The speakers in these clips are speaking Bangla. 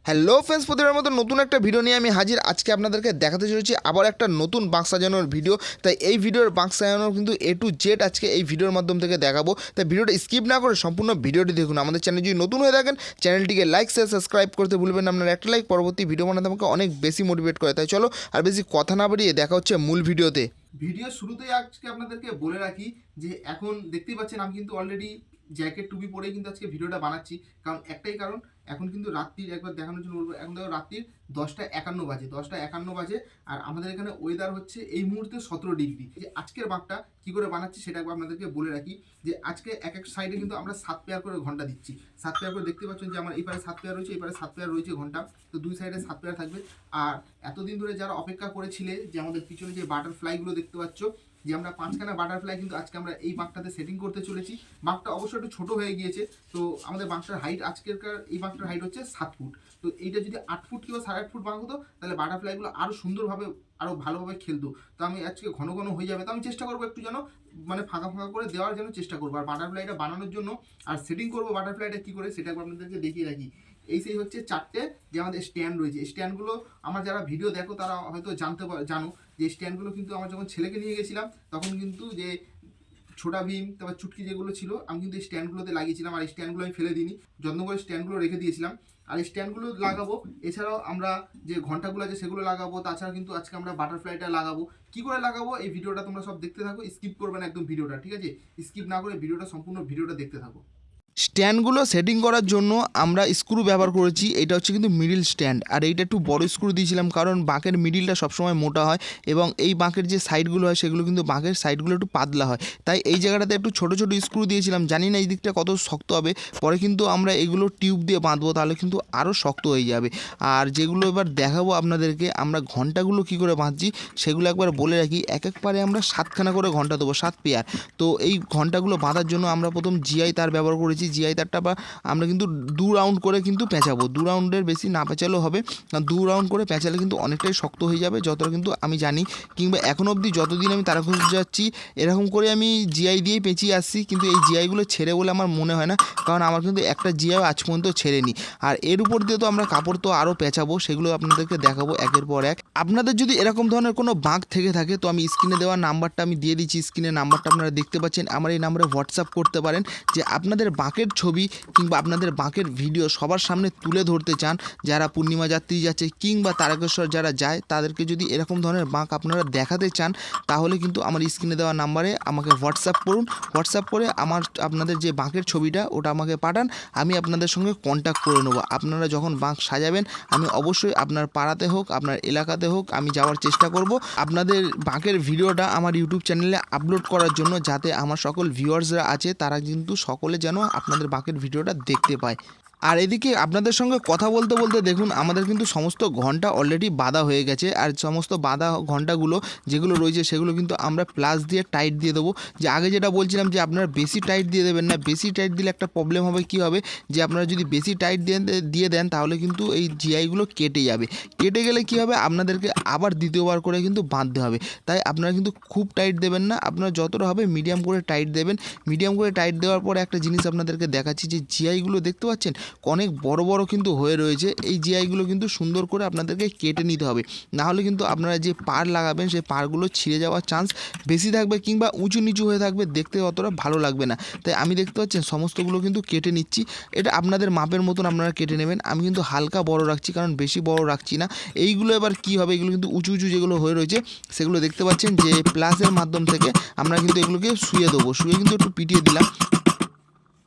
হ্যালো ফ্রেন্ডস, প্রতিবার মতো নতুন একটা ভিডিও নিয়ে আমি হাজির। আজকে আপনাদেরকে দেখাতে চলেছি আবার একটা নতুন বাঁক সাজানোর ভিডিও। তাই এই ভিডিওর বাঁক সাজানোর কিন্তু A to Z আজকে এই ভিডিওর মাধ্যম থেকে দেখাবো। তাই ভিডিওটা স্কিপ না করে সম্পূর্ণ ভিডিওটি দেখুন। আমাদের চ্যানেল যদি নতুন হয়ে থাকেন, চ্যানেলটিকে লাইক শেয়ার সাবস্ক্রাইব করতে ভুলবেন না। আপনার একটা লাইক পরবর্তী ভিডিও বানাতে আমাকে অনেক বেশি মোটিভেট করে। তাই চলো আর বেশি কথা না বাড়িয়ে দেখা হচ্ছে মূল ভিডিওতে। ভিডিও শুরুতেই আজকে আপনাদেরকে বলে রাখি যে এখন দেখতেই পাচ্ছেন আমি কিন্তু অলরেডি জ্যাকেট টুপি পরেই কিন্তু আজকে ভিডিওটা বানাচ্ছি। কারণ একটাই কারণ, এখন কিন্তু রাত্রির একবার দেখানোর জন্য বলবো, এখন দেখো রাত্রির 10টা 51 বাজে আর আমাদের এখানে ওয়েদার হচ্ছে এই মুহূর্তে 17 ডিগ্রি। যে আজকের বাঁকটা কী করে বানাচ্ছি সেটা একবার আপনাদেরকে বলে রাখি যে আজকে এক এক সাইডে কিন্তু আমরা 7 পেয়ার করে ঘন্টা দিচ্ছি। 7 পেয়ার করে দেখতে পাচ্ছেন যে আমার এই পারে 7 পেয়ার রয়েছে, এই পারে 7 পেয়ার রয়েছে ঘন্টা। তো দুই সাইডে 7 পেয়ার থাকবে। আর এতদিন ধরে যারা অপেক্ষা করেছিলে যে আমাদের পিছনে যে বাটারফ্লাইগুলো দেখতে পাচ্ছ, যে আমরা 5খানা বাটারফ্লাই কিন্তু আজকে আমরা এই বাঁকটাতে সেটিং করতে চলেছি। বাঁকটা অবশ্যই একটু ছোটো হয়ে গিয়েছে। তো আমাদের বাঁকটার হাইট আজকেরকার এই বাঁকটার হাইট হচ্ছে 7 ফুট। তো এইটা যদি 8 ফুট কিংবা 8.5 ফুট বাঁক হতো তাহলে বাটারফ্লাইগুলো আরও সুন্দরভাবে আরও ভালোভাবে খেলতো। তো আমি আজকে ঘন ঘন হয়ে যাবে, তো আমি চেষ্টা করবো একটু যেন মানে ফাঁকা ফাঁকা করে দেওয়ার জন্য চেষ্টা করবো। আর বাটারফ্লাইটা বানানোর জন্য আর সেটিং করবো বাটারফ্লাইটা কী করে সেটা আপনাদেরকে দেখিয়ে রাখি। এই সেই হচ্ছে 4টে যে আমাদের স্ট্যান্ড রয়েছে। স্ট্যান্ডগুলো আমার যারা ভিডিও দেখো তারা হয়তো জানো যে স্ট্যান্ডগুলো কিন্তু আমার যখন ছেলেকে নিয়ে গেছিলাম তখন কিন্তু যে ছোটা ভীম তারপর চুটকি যেগুলো ছিল আমি কিন্তু এই স্ট্যান্ডগুলোতে লাগিয়েছিলাম। আর এই স্ট্যান্ডগুলো আমি ফেলে দিইনি, যত্ন করে স্ট্যান্ডগুলো রেখে দিয়েছিলাম। আর এই স্ট্যান্ডগুলো লাগাবো, এছাড়াও আমরা যে ঘন্টাগুলো আছে সেগুলো লাগাবো। তাছাড়া কিন্তু আজকে আমরা বাটারফ্লাইটা লাগাবো। কী করে লাগাবো এই ভিডিওটা তোমরা সব দেখতে থাকো, স্কিপ করবে না একদম ভিডিওটা, ঠিক আছে? স্কিপ না করে ভিডিওটা সম্পূর্ণ ভিডিওটা দেখতে থাকো। স্ট্যান্ডগুলো সেটিং করার জন্য আমরা স্ক্রু ব্যবহার করেছি। এটা হচ্ছে কিন্তু মিডিল স্ট্যান্ড, আর এইটা একটু বড় স্ক্রু দিয়েছিলাম কারণ বাঁকের মিডিলটা সবসময় মোটা হয় এবং এই বাঁকের যে সাইডগুলো হয় সেগুলো কিন্তু বাঁকের সাইডগুলো একটু পাতলা হয়। তাই এই জায়গাটাতে একটু ছোটো ছোটো স্ক্রু দিয়েছিলাম। জানি না এই দিকটা কত শক্ত হবে, পরে কিন্তু আমরা এগুলো টিউব দিয়ে বাঁধবো, তাহলে কিন্তু আরও শক্ত হয়ে যাবে। আর যেগুলো এবার দেখাবো আপনাদেরকে আমরা ঘন্টাগুলো কী করে বাঁধছি সেগুলো একবার বলে রাখি। এক এক পারে আমরা 7খানা করে ঘন্টা দেবো, 7 পেয়ার। তো এই ঘন্টাগুলো বাঁধার জন্য আমরা প্রথম জিআই তার ব্যবহার করেছি। জিআই তারটা বা আমরা কিন্তু 2 রাউন্ড করে কিন্তু পেঁচাবো। 2 রাউন্ডের বেশি না পেঁচালেও হবে, কারণ 2 রাউন্ড করে পেঁচালে কিন্তু অনেকটাই শক্ত হয়ে যাবে, যতটা কিন্তু আমি জানি কিংবা এখন অবধি যতদিন আমি তারা খুঁজে যাচ্ছি এরকম করে আমি জিআই দিয়েই পেঁচিয়ে আসছি। কিন্তু এই জিআইগুলো ছেড়ে বলে আমার মনে হয় না, কারণ আমার কিন্তু একটা জিআই আজ পর্যন্ত ছেড়েনি। আর এর উপর দিয়ে তো আমরা কাপড় তো আরও পেঁচাবো, সেগুলো আপনাদেরকে দেখাবো একের পর এক। আপনাদের যদি এরকম ধরনের কোনো বাঁক থেকে থাকে তো আমি স্ক্রিনে দেওয়া নাম্বারটা আমি দিয়ে দিচ্ছি, স্ক্রিনে নাম্বারটা আপনারা দেখতে পাচ্ছেন। আমার এই নাম্বারে হোয়াটসঅ্যাপ করতে পারেন যে আপনাদের বাঁকের ছবি কিংবা আপনাদের বাঁকের ভিডিও সবার সামনে তুলে ধরতে চান। যারা পূর্ণিমা যাত্রী যাচ্ছে কিংবা তারকেশ্বর যারা যায় তাদেরকে যদি এরকম ধরনের বাঁক আপনারা দেখাতে চান তাহলে কিন্তু আমার স্ক্রিনে দেওয়া নাম্বারে আমাকে হোয়াটসঅ্যাপ করুন। হোয়াটসঅ্যাপ করে আপনাদের যে বাঁকের ছবিটা ওটা আমাকে পাঠান, আমি আপনাদের সঙ্গে কন্ট্যাক্ট করে নেবো। আপনারা যখন বাঁক সাজাবেন আমি অবশ্যই আপনার পাড়াতে হোক আপনার এলাকাতে হোক আমি যাওয়ার চেষ্টা করব আপনাদের বাঁকের ভিডিওটা আমার ইউটিউব চ্যানেলে আপলোড করার জন্য, যাতে আমার সকল ভিউয়ার্সরা আছে তারা কিন্তু সকলে যেন আপনাদের বাঁকের ভিডিওটা দেখতে পায়। আর এদিকে আপনাদের সঙ্গে কথা বলতে বলতে দেখুন আমাদের কিন্তু সমস্ত ঘন্টা অলরেডি বাঁধা হয়ে গেছে। আর সমস্ত বাঁধা ঘন্টাগুলো যেগুলো রয়েছে সেগুলো কিন্তু আমরা প্লাস দিয়ে টাইট দিয়ে দেবো। যে আগে যেটা বলছিলাম যে আপনারা বেশি টাইট দিয়ে দেবেন না, বেশি টাইট দিলে একটা প্রবলেম হবে। কি হবে যে আপনারা যদি বেশি টাইট দিয়ে দেন তাহলে কিন্তু এই জিআইগুলো কেটে যাবে। কেটে গেলে কি হবে আপনাদেরকে আবার দ্বিতীয়বার করে কিন্তু বাঁধতে হবে। তাই আপনারা কিন্তু খুব টাইট দেবেন না, আপনারা যতটা হবে মিডিয়াম করে টাইট দেবেন। মিডিয়াম করে টাইট দেওয়ার পরে একটা জিনিস আপনাদেরকে দেখাচ্ছি, যে জিআইগুলো দেখতে পাচ্ছেন অনেক বড় বড় কিন্তু হয়ে রয়েছে। এই জিআইগুলো কিন্তু সুন্দর করে আপনাদেরকে কেটে নিতে হবে, না হলে কিন্তু আপনারা যে পাড় লাগাবেন সেই পাড়গুলো ছিঁড়ে যাওয়ার চান্স বেশি থাকবে কিংবা উঁচু নিচু হয়ে থাকবে, দেখতে অতটা ভালো লাগবে না। তাই আমি দেখতে পাচ্ছেন সমস্তগুলো কিন্তু কেটে নিচ্ছি। এটা আপনাদের মাপের মতন আপনারা কেটে নেবেন। আমি কিন্তু হালকা বড় রাখছি কারণ বেশি বড় রাখছি না। এইগুলো এবার কি হবে, এগুলো কিন্তু উঁচু উঁচু যেগুলো হয়ে রয়েছে সেগুলো দেখতে পাচ্ছেন যে প্লাসের মাধ্যম থেকে আমরা কিন্তু এগুলোকে শুয়ে দেবো, শুয়ে কিন্তু একটু পিটিয়ে দিলাম।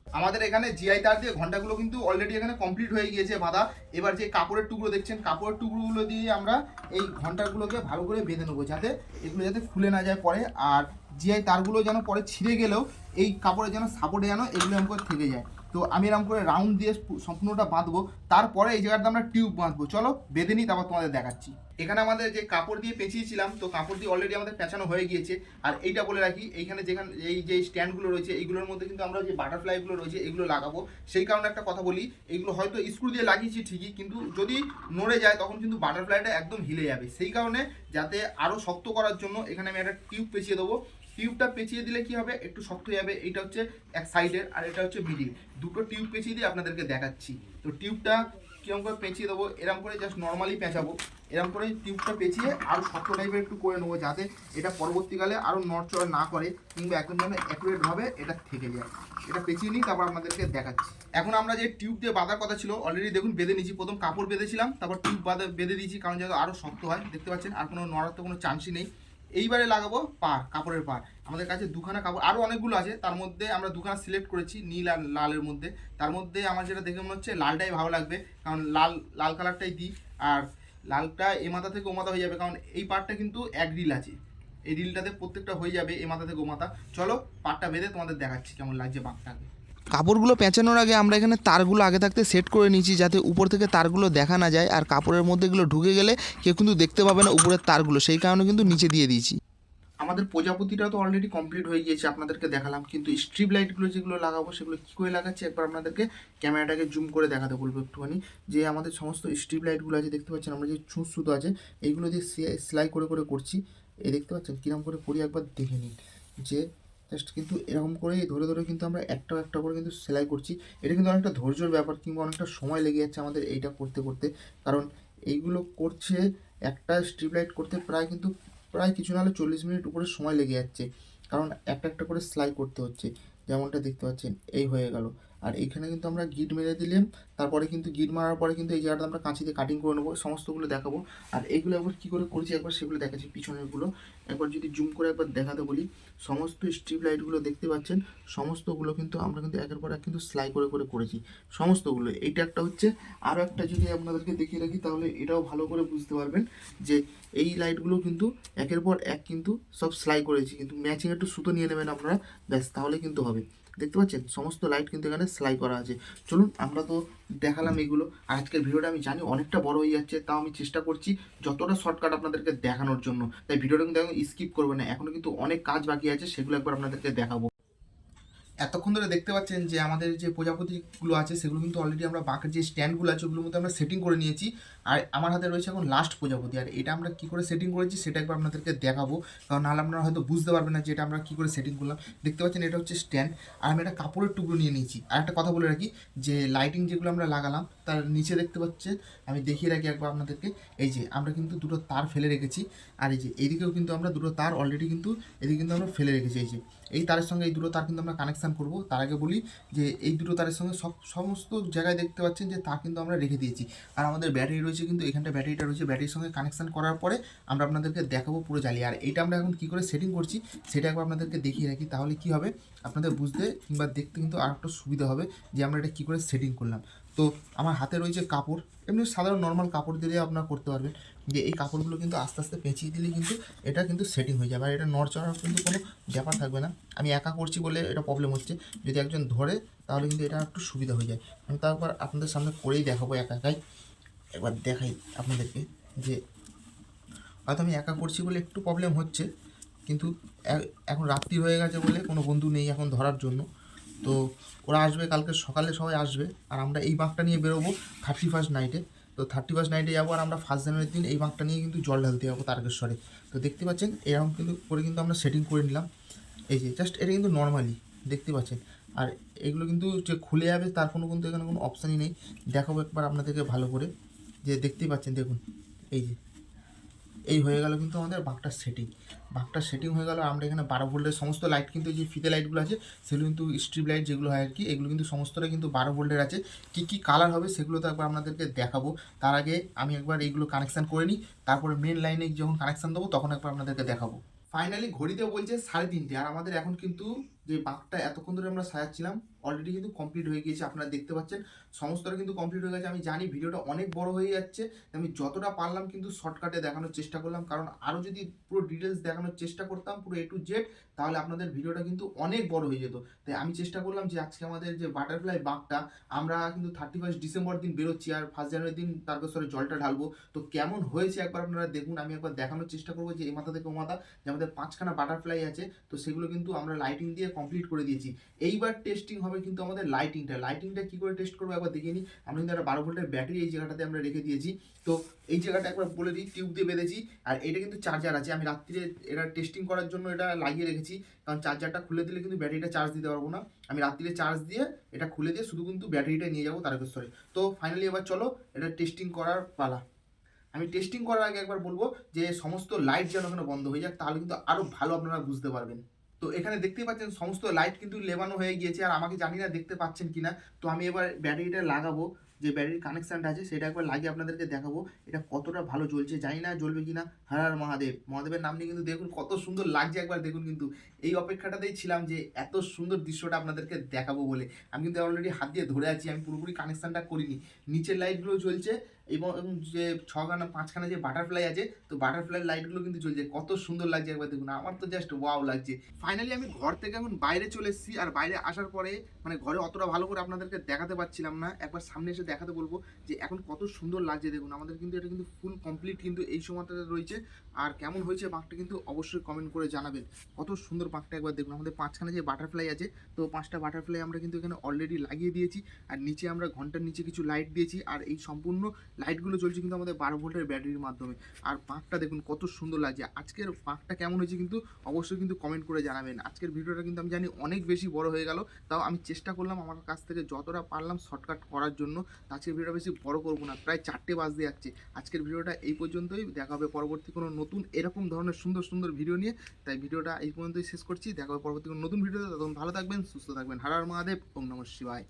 আমাদের এখানে জিআই তার দিয়ে ঘন্টাগুলো কিন্তু অলরেডি এখানে কমপ্লিট হয়ে গিয়েছে বাঁধা। এবার যে কাপড়ের টুকরো দেখছেন কাপড়ের টুকরোগুলো দিয়ে আমরা এই ঘন্টাগুলোকে ভালো করে বেঁধে নেবো, যাতে এগুলো যাতে খুলে না যায় পরে। আর জিআই তারগুলো যেন পরে ছিঁড়ে গেলেও এই কাপড়ের যেন সাপোর্টে যেন এগুলো এরকম করে থেকে যায়। তো আমি এরকম করে রাউন্ড দিয়ে সম্পূর্ণটা বাঁধবো, তারপরে এই জায়গাটা আমরা টিউব বাঁধবো। চলো বেঁধে নিই, তারপর তোমাদের দেখাচ্ছি। এখানে আমাদের যে কাপড় দিয়ে পেঁচিয়েছিলাম তো কাপড় দিয়ে অলরেডি আমাদের পেঁচানো হয়ে গিয়েছে। আর এইটা বলে রাখি, এইখানে যেখানে এই যে স্ট্যান্ডগুলো রয়েছে এইগুলোর মধ্যে কিন্তু আমরা যে বাটারফ্লাইগুলো রয়েছে এগুলো লাগাবো। সেই কারণে একটা কথা বলি, এগুলো হয়তো স্ক্রু দিয়ে লাগিয়েছি ঠিকই, কিন্তু যদি নড়ে যায় তখন কিন্তু বাটারফ্লাইটা একদম হিলে যাবে। সেই কারণে যাতে আরও শক্ত করার জন্য এখানে আমি একটা টিউব পেঁচিয়ে দেবো। টিউবটা পেঁচিয়ে দিলে কি হবে, একটু শক্ত হয়ে যাবে। এইটা হচ্ছে এক সাইডের আর এটা হচ্ছে মিডিল, দুটো টিউব পেঁচিয়ে দিয়ে আপনাদেরকে দেখাচ্ছি। তো টিউবটা কিরকম করে পেঁচিয়ে দেবো, এরকম করে জাস্ট নর্মালি পেঁচাবো, এরকম করে টিউবটা পেঁচিয়ে আরও শক্ত টাইপের একটু করে নেবো, যাতে এটা পরবর্তীকালে আরও নড়চড় না করে কিংবা একদম যেন অ্যাকুরেটভাবে এটা থেকে যায়। এটা পেঁচিয়ে নিই, তারপর আপনাদেরকে দেখাচ্ছি। এখন আমরা যে টিউব দিয়ে বাঁধার কথা ছিল অলরেডি দেখুন বেঁধে নিয়েছি। প্রথম কাপড় বেঁধেছিলাম, তারপর টিউব বেঁধে দিয়েছি, কারণ যাতে আরও শক্ত হয়। দেখতে পাচ্ছেন আর কোনো নড়ার তো কোনো চান্সই নেই। এইবারে লাগাবো পার, কাপড়ের পার। আমাদের কাছে দুখানা কাপড়, আরও অনেকগুলো আছে, তার মধ্যে আমরা দুখানা সিলেক্ট করেছি নীল আর লালের মধ্যে। তার মধ্যে আমার যেটা দেখে মনে হচ্ছে লালটাই ভালো লাগবে, কারণ লাল কালারটাই দিই। আর লালটা এ মাথা থেকে ও মাথা হয়ে যাবে, কারণ এই পার্টটা কিন্তু এক রিল আছে, এই রিলটাতে প্রত্যেকটা হয়ে যাবে এ মাথা থেকে ও মাথা। চলো পার্টটা বেঁধে তোমাদের দেখাচ্ছি কেমন লাগছে বাঁকটাকে। কাপড়গুলো পেঁচানোর আগে আমরা এখানে তারগুলো আগে থাকতে সেট করে নিয়েছি, যাতে উপর থেকে তারগুলো দেখা না যায়, আর কাপড়ের মধ্যে এগুলো ঢুকে গেলে কেউ কিন্তু দেখতে পাবে না উপরের তারগুলো, সেই কারণে কিন্তু নিচে দিয়ে দিয়েছি। আমাদের প্রজাপতিটা তো অলরেডি কমপ্লিট হয়ে গিয়েছে, আপনাদেরকে দেখালাম, কিন্তু স্ট্রিপ লাইটগুলো যেগুলো লাগাবো সেগুলো কী করে লাগাচ্ছি একবার আপনাদেরকে ক্যামেরাটাকে জুম করে দেখাতে বলবো একটুখানি। যে আমাদের সমস্ত স্ট্রিপ লাইটগুলো আছে দেখতে পাচ্ছেন, আমরা যে ছুঁচ সুতো আছে এইগুলো দিয়ে সেলাই করে করে করছি। এই দেখতে পাচ্ছেন কীরকম করে করি একবার দেখে নিন। যে জাস্ট কিন্তু এরকম করেই ধরে ধরে কিন্তু আমরা একটা একটা করে কিন্তু সেলাই করছি। এটা কিন্তু অনেকটা ধৈর্যর ব্যাপার, কিংবা অনেকটা সময় লেগে যাচ্ছে আমাদের এইটা করতে করতে, কারণ এইগুলো করছে একটা স্ট্রিপ লাইট করতে প্রায় কিছু না হলে 40 মিনিট উপরে সময় লেগে যাচ্ছে, কারণ একটা একটা করে সেলাই করতে হচ্ছে। যেমনটা দেখতে পাচ্ছেন এই হয়ে গেল। আর এইখানে কিন্তু আমরা গিট মেরে দিলাম, তারপরে কিন্তু গিট মারার পরে কিন্তু এই জায়গাটা আমরা কাঁচি দিয়ে কাটিং করে নেবো, সমস্তগুলো দেখাবো। আর এইগুলো একবার কী করে করেছি একবার সেগুলো দেখাচ্ছি, পিছনেরগুলো একবার যদি জুম করে একবার দেখাতে বলি। সমস্ত স্ট্রিপ লাইটগুলো দেখতে পাচ্ছেন, সমস্তগুলো কিন্তু আমরা কিন্তু একের পর এক কিন্তু সেলাই করে করে করেছি সমস্তগুলো। এইটা একটা হচ্ছে। আরও একটা যদি আপনাদেরকে দেখিয়ে রাখি তাহলে এটাও ভালো করে বুঝতে পারবেন যে এই লাইটগুলো কিন্তু একের পর এক কিন্তু সব সেলাই করেছি, কিন্তু ম্যাচিং একটু সুতো নিয়ে নেবেন আপনারা, ব্যাস তাহলে কিন্তু হবে। দেখতে পাচ্ছেন সমস্ত লাইট কিন্তু এখানে সেলাই করা আছে। চলুন, আমরা তো দেখালাম এগুলো। আর আজকের ভিডিওটা আমি জানি অনেকটা বড় হয়ে যাচ্ছে, তাও আমি চেষ্টা করছি যতটা শর্টকাট আপনাদেরকে দেখানোর জন্য, তাই ভিডিওটা কিন্তু একদম স্কিপ করবেন না, এখনও কিন্তু অনেক কাজ বাকি আছে, সেগুলো একবার আপনাদেরকে দেখাবো। এতক্ষণ ধরে দেখতে পাচ্ছেন যে আমাদের যে প্রজাপতিগুলো আছে সেগুলো কিন্তু অলরেডি আমরা বাঁকের যে স্ট্যান্ডগুলো আছে ওগুলোর মধ্যে আমরা সেটিং করে নিয়েছি। আর আমার হাতে রয়েছে এখন লাস্ট প্রজাপতি, আর এটা আমরা কী করে সেটিং করেছি সেটা একবার আপনাদেরকে দেখাবো, কারণ নাহলে আপনারা হয়তো বুঝতে পারবেন না যে এটা আমরা কী করে সেটিং করলাম। দেখতে পাচ্ছেন এটা হচ্ছে স্ট্যান্ড, আর আমি একটা কাপড়ের টুকরো নিয়ে নিয়েছি। আর একটা কথা বলে রাখি, যে লাইটিং যেগুলো আমরা লাগালাম তার নিচে দেখতে পাচ্ছেন, আমি দেখিয়ে রাখি একবার আপনাদেরকে, এই যে আমরা কিন্তু দুটো তার ফেলে রেখেছি। আর এই যে এইদিকেও কিন্তু আমরা দুটো তার অলরেডি কিন্তু এদিকে কিন্তু আমরা ফেলে রেখেছি। এই যে এই তারের সঙ্গে এই দুটো তার কিন্তু আমরা কানেকশান করব। তার আগে বলি যে এই দুটো তারের সঙ্গে সমস্ত জায়গায় দেখতে পাচ্ছেন যে তার কিন্তু আমরা রেখে দিয়েছি। আর আমাদের ব্যাটারি রয়েছে, কিন্তু এখানটা ব্যাটারিটা রয়েছে, ব্যাটারির সঙ্গে কানেকশান করার পরে আমরা আপনাদেরকে দেখাবো পুরো জ্বালিয়ে। আর এটা আমরা এখন কী করে সেটিং করছি সেটা একবার আপনাদেরকে দেখিয়ে রাখি, তাহলে কী হবে আপনাদের বুঝতে কিংবা দেখতে কিন্তু আর একটু সুবিধা হবে যে আমরা এটা কী করে সেটিং করলাম। তো আমার হাতে রয়েছে কাপড়, এমনি সাধারণ নর্মাল কাপড় দিলে আপনারা করতে পারবেন। যে এই কাপড়গুলো কিন্তু আস্তে আস্তে পেঁচিয়ে দিলে কিন্তু এটা কিন্তু সেটিং হয়ে যাবে, আর এটা নড়চড়ার কিন্তু কোনো ব্যাপার থাকবে না। আমি একা করছি বলে এটা প্রবলেম হচ্ছে, যদি একজন ধরে তাহলে কিন্তু এটা একটু সুবিধা হয়ে যায়। আমি তারপর আপনাদের সামনে করেই দেখাবো একাই, একবার দেখাই আপনাদেরকে। যে হয়তো আমি একা করছি বলে একটু প্রবলেম হচ্ছে, কিন্তু এখন রাত্রি হয়ে গেছে বলে কোনো বন্ধু নেই এখন ধরার জন্য। তো ওরা আসবে কালকে সকালে, সবাই আসবে। আর আমরা এই বাঁকটা নিয়ে বেরোবো 31st নাইটে। তো 31st নাইটে যাবো, আর আমরা 1 জানুয়ারির দিন এই বাঁকটা নিয়ে কিন্তু জল ঢালতে যাবো তারকেশ্বরে। তো দেখতে পাচ্ছেন এরকম কিন্তু করে কিন্তু আমরা সেটিং করে নিলাম। এই যে জাস্ট এটা কিন্তু নর্মালি দেখতে পাচ্ছেন। আর এগুলো কিন্তু যে খুলে যাবে তার কিন্তু এখানে কোনো অপশানই নেই। দেখাবো একবার আপনাদেরকে ভালো করে, যে দেখতেই পাচ্ছেন দেখুন, এই যে এই হয়ে গেল কিন্তু আমাদের বাঁকটার সেটিং হয়ে গেল। আমরা এখানে 12 ভোল্টের সমস্ত লাইট কিন্তু যে ফিতে লাইটগুলো আছে সেগুলো কিন্তু স্ট্রিপ লাইট যেগুলো হয় আর কি, এগুলো কিন্তু সমস্তটা কিন্তু 12 ভোল্টের আছে। কী কী কালার হবে সেগুলো তো একবার আপনাদেরকে দেখাবো। তার আগে আমি একবার এইগুলো কানেকশান করে নিই, তারপরে মেন লাইনে যখন কানেকশান দেবো তখন একবার আপনাদেরকে দেখাবো। ফাইনালি ঘড়িতে বলছে 3:30, আর আমাদের এখন কিন্তু যে বাঁকটা এতক্ষণ ধরে আমরা সাজাচ্ছিলাম অলরেডি কিন্তু কমপ্লিট হয়ে গিয়েছে। আপনারা দেখতে পাচ্ছেন সমস্তটা কিন্তু কমপ্লিট হয়ে গেছে। আমি জানি ভিডিওটা অনেক বড় হয়ে যাচ্ছে, আমি যতটা পারলাম কিন্তু শর্টকাটে দেখানোর চেষ্টা করলাম, কারণ আরও যদি পুরো ডিটেলস দেখানোর চেষ্টা করতাম পুরো A to Z তাহলে আপনাদের ভিডিওটা কিন্তু অনেক বড় হয়ে যেত। তাই আমি চেষ্টা করলাম যে আজকে আমাদের যে বাটারফ্লাই বাঁকটা আমরা কিন্তু 31 ডিসেম্বর দিন বেরোচ্ছি, আর 1 জানুয়ারি দিন তারকেশ্বরে জলটা ঢালবো। তো কেমন হয়েছে একবার আপনারা দেখুন। আমি একবার দেখানোর চেষ্টা করবো যে এই মাথা থেকে ও মাথা যে আমাদের 5খানা বাটারফ্লাই আছে, তো সেগুলো কিন্তু আমরা লাইটিং দিয়ে কমপ্লিট করে দিয়েছি। এইবার টেস্টিং হবে কিন্তু আমাদের লাইটিংটা কী করে টেস্ট করবো একবার দেখে নিই। আমরা কিন্তু একটা 12 ভোল্টের ব্যাটারি এই জায়গাটাতে আমরা রেখে দিয়েছি। তো এই জায়গাটা একবার বলে দিই, টিউব দিয়ে বেঁধেছি, আর এটা কিন্তু চার্জার আছে। আমি রাত্রিরে এটা টেস্টিং করার জন্য এটা লাগিয়ে রেখেছি, কারণ চার্জারটা খুলে দিলে কিন্তু ব্যাটারিটা চার্জ দিতে পারবো না। আমি রাত্রিরে চার্জ দিয়ে এটা খুলে দিয়ে শুধু কিন্তু ব্যাটারিটা নিয়ে যাবো তারকেশ্বরে। তো ফাইনালি এবার চলো এটা টেস্টিং করার পালা। আমি টেস্টিং করার আগে একবার বলবো যে সমস্ত লাইট যেন এখানে বন্ধ হয়ে যাক, তাহলে কিন্তু আরও ভালো আপনারা বুঝতে পারবেন। তো এখানে দেখতেই পাচ্ছেন সমস্ত লাইট কিন্তু লেবানো হয়ে গিয়েছে, আর আমাকে জানি না দেখতে পাচ্ছেন কিনা। তো আমি এবার ব্যাটারিটা লাগাবো, যে ব্যাটারির কানেকশানটা আছে সেটা একবার লাগিয়ে আপনাদেরকে দেখাবো এটা কতটা ভালো জ্বলছে। জানি না জ্বলবে কিনা। হর হর মহাদেব, মহাদেবের নাম নিয়ে কিন্তু দেখুন কত সুন্দর লাগছে, একবার দেখুন। কিন্তু এই অপেক্ষাটাতেই ছিলাম যে এত সুন্দর দৃশ্যটা আপনাদেরকে দেখাবো বলে। আমি কিন্তু অলরেডি হাত দিয়ে ধরে আছি, আমি পুরোপুরি কানেকশানটা করিনি। নিচের লাইটগুলো জ্বলছে এবং যে 5খানা যে বাটারফ্লাই আছে, তো বাটারফ্লাই লাইটগুলো কিন্তু জ্বলছে, কত সুন্দর লাগছে একবার দেখুন। আমার তো জাস্ট ওয়াও লাগছে। ফাইনালি আমি ঘর থেকে এখন বাইরে চলে এসেছি, আর বাইরে আসার পরে মানে ঘরে অতটা ভালো করে আপনাদেরকে দেখাতে পারছিলাম না, একবার সামনে এসে দেখাতে বলবো যে এখন কত সুন্দর লাগছে দেখুন। আমাদের কিন্তু এটা কিন্তু ফুল কমপ্লিট কিন্তু এই সময়টাতে রয়েছে। আর কেমন হয়েছে বাঁকটা কিন্তু অবশ্যই কমেন্ট করে জানাবেন। কত সুন্দর বাঁকটা একবার দেখুন। আমাদের 5খানা যে বাটারফ্লাই আছে, তো 5টা বাটারফ্লাই আমরা কিন্তু এখানে অলরেডি লাগিয়ে দিয়েছি, আর নিচে আমরা ঘন্টার নিচে কিছু লাইট দিয়েছি, আর এই সম্পূর্ণ লাইটগুলো চলছে কিন্তু আমাদের 12 ভোল্টের ব্যাটারির মাধ্যমে। আর পাঁকটা দেখুন কত সুন্দর লাগছে। আজকের পাঁকটা কেমন হয়েছে কিন্তু অবশ্যই কিন্তু কমেন্ট করে জানাবেন। আজকের ভিডিওটা কিন্তু আমি জানি অনেক বেশি বড় হয়ে গেল, তাও আমি চেষ্টা করলাম আমার কাছ থেকে যতটা পারলাম শর্টকাট করার জন্য। আজকের ভিডিওটা বেশি বড় করবো না, প্রায় 4টে বাজতে যাচ্ছে। আজকের ভিডিওটা এই পর্যন্তই, দেখা হবে পরবর্তী কোনো নতুন এরকম ধরনের সুন্দর সুন্দর ভিডিও নিয়ে। তাই ভিডিওটা এই পর্যন্তই শেষ করছি, দেখা হবে পরবর্তী কোনো নতুন ভিডিওতে। তখন ভালো থাকবেন, সুস্থ থাকবেন। হর হর মহাদেব, ওম নমঃ শিবায়।